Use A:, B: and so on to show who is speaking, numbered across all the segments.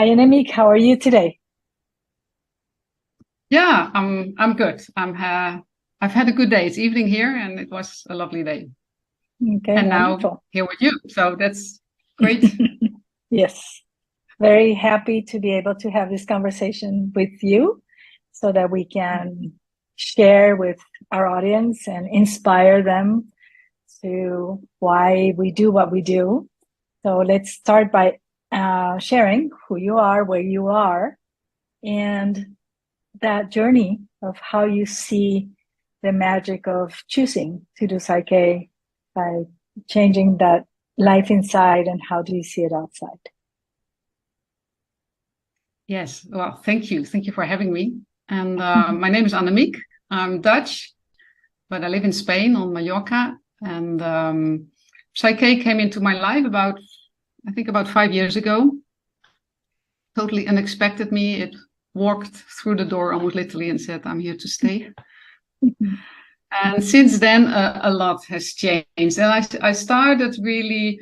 A: Hi, Annemiek. How are you today?
B: Yeah, I'm good. I've had a good day. It's evening here, and it was a lovely day.
A: Okay,
B: And now
A: wonderful.
B: here with you, so that's great.
A: Yes, very happy to be able to have this conversation with you so that we can share with our audience and inspire them to why we do what we do. So let's start by sharing who you are, where you are, and that journey of how you see the magic of choosing to do Psyche by changing that life inside, and how do you see it outside?
B: Yes, well, thank you. Thank you for having me. And my name is Annemiek. I'm Dutch, but I live in Spain on Mallorca. And Psyche came into my life I think about 5 years ago. Totally unexpected me. It walked through the door almost literally and said, I'm here to stay. And since then, a lot has changed. And I started really,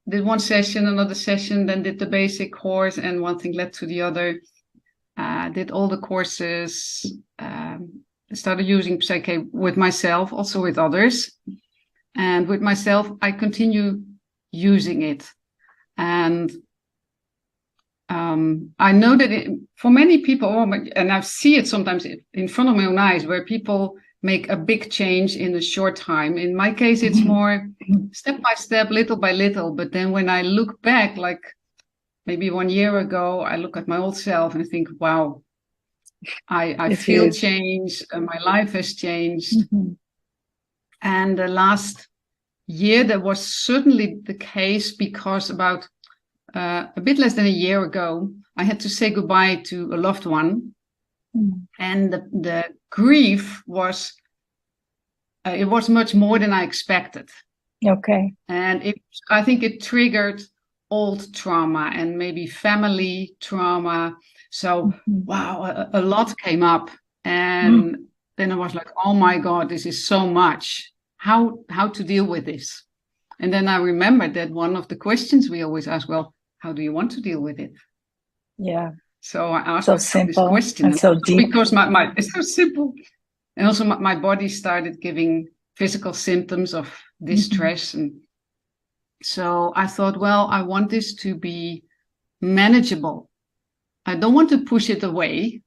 B: did one session, another session, then did the basic course, and one thing led to the other. Did all the courses, started using Psyche with myself, also with others. And with myself, I continue using it. And I know that for many people, and I see it sometimes in front of my own eyes, where people make a big change in a short time. In my case, it's more step by step, little by little. But then when I look back, like maybe 1 year ago, I look at my old self and think, wow, I feel change. My life has changed. And the last year, that was certainly the case, because about a bit less than a year ago, I had to say goodbye to a loved one. And the grief was, it was much more than I expected.
A: Okay.
B: And I think it triggered old trauma and maybe family trauma. So, wow, a lot came up. And then I was like, oh my God, this is so much. How to deal with this? And then I remembered that one of the questions we always ask, well, how do you want to deal with it?
A: Yeah.
B: So I asked
A: So
B: myself this
A: simple
B: question.
A: and so deep.
B: Because it's so simple. And also my body started giving physical symptoms of distress. And so I thought, well, I want this to be manageable. I don't want to push it away.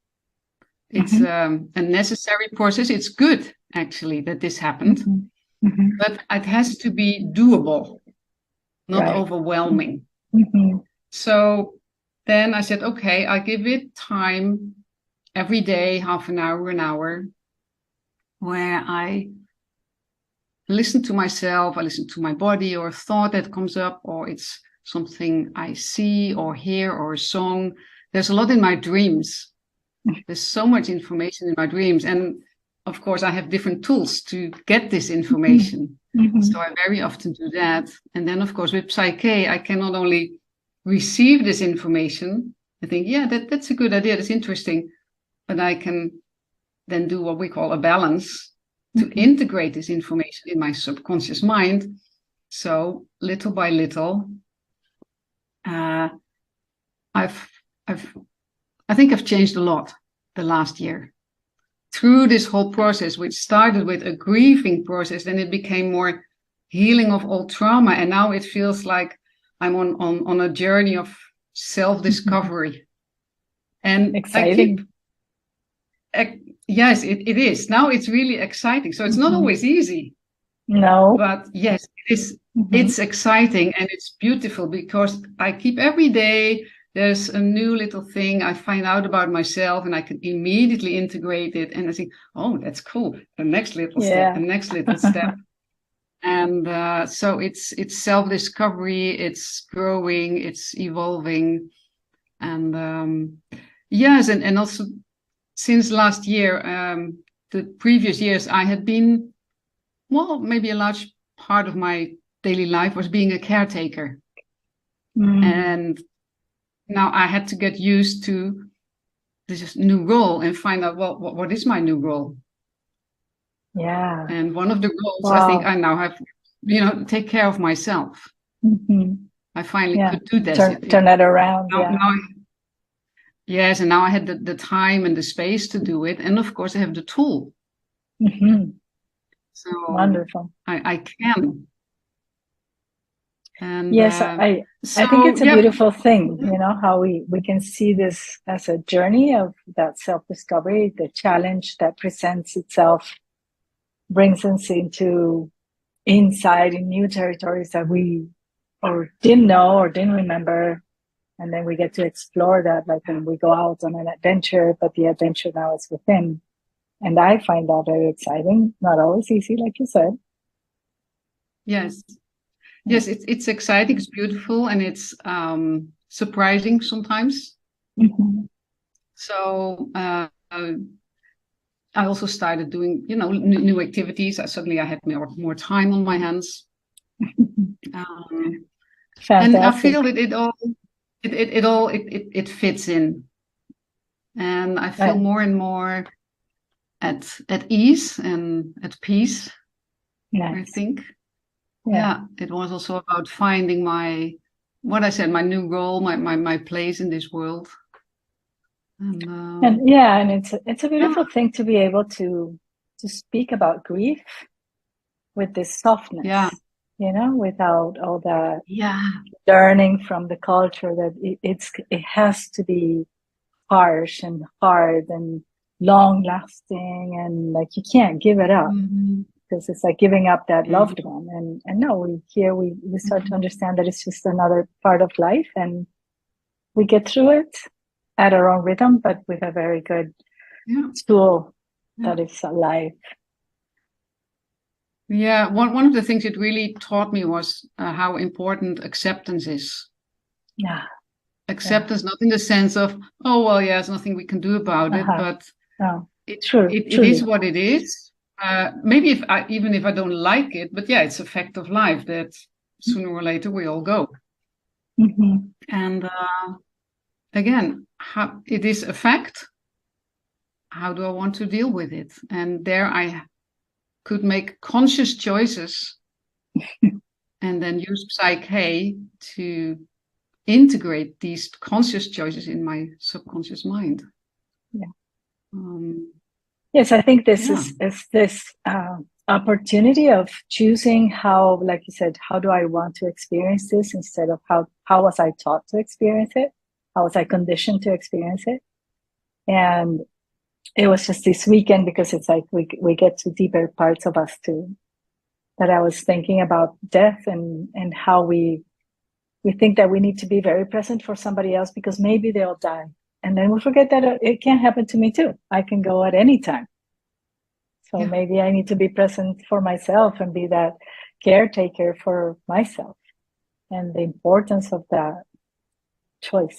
B: It's a necessary process. It's good, actually, that this happened. But it has to be doable, not overwhelming. So then I said, okay, I give it time every day, half an hour, where I listen to myself, I listen to my body, or a thought that comes up, or it's something I see or hear, or a song. There's a lot in my dreams. There's so much information in my dreams. And of course, I have different tools to get this information. So I very often do that. And then, of course, with Psyche, I can not only receive this information and think, yeah, that's a good idea, that's interesting, but I can then do what we call a balance to integrate this information in my subconscious mind. So little by little, I think I've changed a lot the last year through this whole process, which started with a grieving process. Then it became more healing of old trauma. And now it feels like I'm on a journey of self-discovery. And
A: exciting.
B: Yes, it is. Now it's really exciting. So it's not always easy.
A: No.
B: But yes, it is. It's exciting and it's beautiful, because I keep every day, there's a new little thing I find out about myself, and I can immediately integrate it. And I think, oh, that's cool. The next little step, the next little step. And so it's self-discovery, it's growing, it's evolving. And yes, and also since last year, the previous years, I had been, well, maybe a large part of my daily life was being a caretaker. And now I had to get used to this new role and find out, well, what is my new role?
A: Yeah.
B: And one of the roles, I think I now have, take care of myself. I finally could do this.
A: Turn that around.
B: Yes, and now I had the time and the space to do it, and of course I have the tool. So
A: wonderful.
B: I can. And
A: yes, I think it's a beautiful thing, how we can see this as a journey of that self-discovery. The challenge that presents itself brings us into insight in new territories that we or didn't know or didn't remember. And then we get to explore that, like when we go out on an adventure, but the adventure now is within. And I find that very exciting, not always easy, like you said.
B: Yes. Yes, it's exciting, it's beautiful, and it's surprising sometimes. So I also started doing, new activities. Suddenly I had more time on my hands. And I feel it fits in, and I feel more and more at ease and at peace. I think. Yeah, it was also about finding my new role, my place in this world. And
A: it's a beautiful thing to be able to speak about grief with this softness. Without all that learning from the culture that it has to be harsh and hard and long lasting, and like you can't give it up because it's like giving up that loved one. And no, we start to understand that it's just another part of life, and we get through it at our own rhythm, but with a very good tool that is alive.
B: Yeah, one of the things it really taught me was how important acceptance is.
A: Yeah.
B: Acceptance, not in the sense of, oh, well, yeah, there's nothing we can do about it, but it is what it is. Maybe even if I don't like it, but it's a fact of life that sooner or later we all go. And again, it is a fact. How do I want to deal with it? And there I could make conscious choices and then use PSYCH-K to integrate these conscious choices in my subconscious mind.
A: Yes, I think this is this opportunity of choosing how, like you said, how do I want to experience this instead of how was I taught to experience it? How was I conditioned to experience it? And it was just this weekend, because it's like we get to deeper parts of us too, that I was thinking about death and how we think that we need to be very present for somebody else because maybe they'll die. And then we forget that it can happen to me too. I can go at any time. So maybe I need to be present for myself and be that caretaker for myself, and the importance of that choice.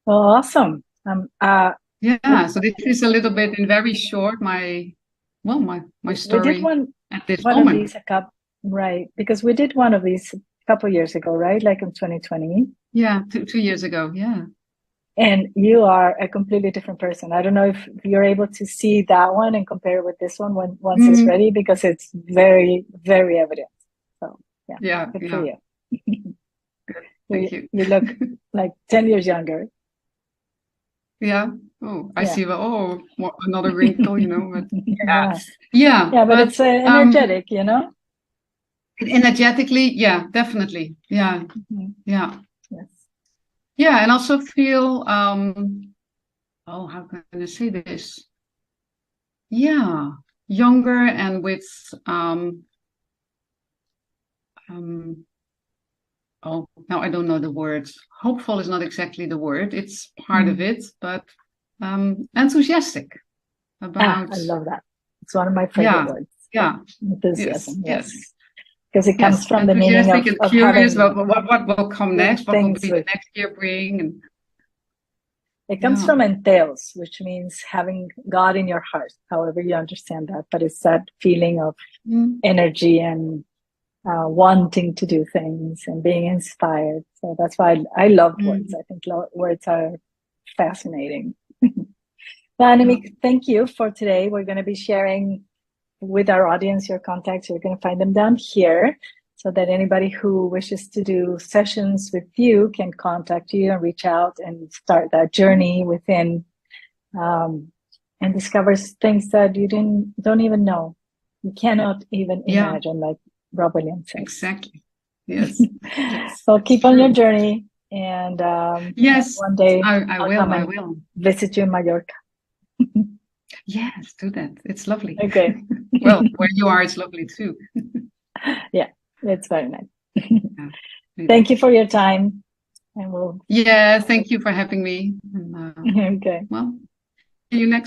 A: Well, awesome.
B: So this is a little bit in very short my story.
A: We did one
B: at this
A: one
B: moment.
A: of these right, because we did one of these a couple of years ago, right? Like in 2020.
B: Yeah, 2 years ago. Yeah.
A: And you are a completely different person. I don't know if you're able to see that one and compare it with this one once it's ready, because it's very, very evident. So good for you.
B: Thank you.
A: You look like 10 years younger.
B: Yeah. Oh, I see. Well, another wrinkle, But
A: but it's energetic,
B: Energetically, definitely. Yeah. Yes. Yeah, and also feel. How can I say this? Yeah, younger and with now I don't know the words. Hopeful is not exactly the word. It's part of it, but enthusiastic about.
A: I love that. It's one of my favorite words.
B: Yeah.
A: Enthusiasm. Yes. Because it comes from the meaning of
B: curious
A: having
B: what will come next, what will be the next year bring.
A: It comes from entails, which means having God in your heart, however you understand that. But it's that feeling of energy and wanting to do things and being inspired. So that's why I love words. I think words are fascinating. Annemiek, thank you for today. We're going to be sharing with our audience your contacts. You're going to find them down here, so that anybody who wishes to do sessions with you can contact you and reach out and start that journey within, and discovers things that you don't even know. You cannot even imagine, like Rob Williams says.
B: Exactly. Yes. Yes.
A: So keep on your journey, and
B: yes,
A: one day
B: I will
A: visit you in Mallorca.
B: Yes, do that. It's lovely.
A: Okay.
B: Well, where you are, it's lovely too.
A: Yeah, it's very nice. Thank you for your time, and we'll.
B: Yeah, thank you for having me. And,
A: Okay.
B: well, see you next.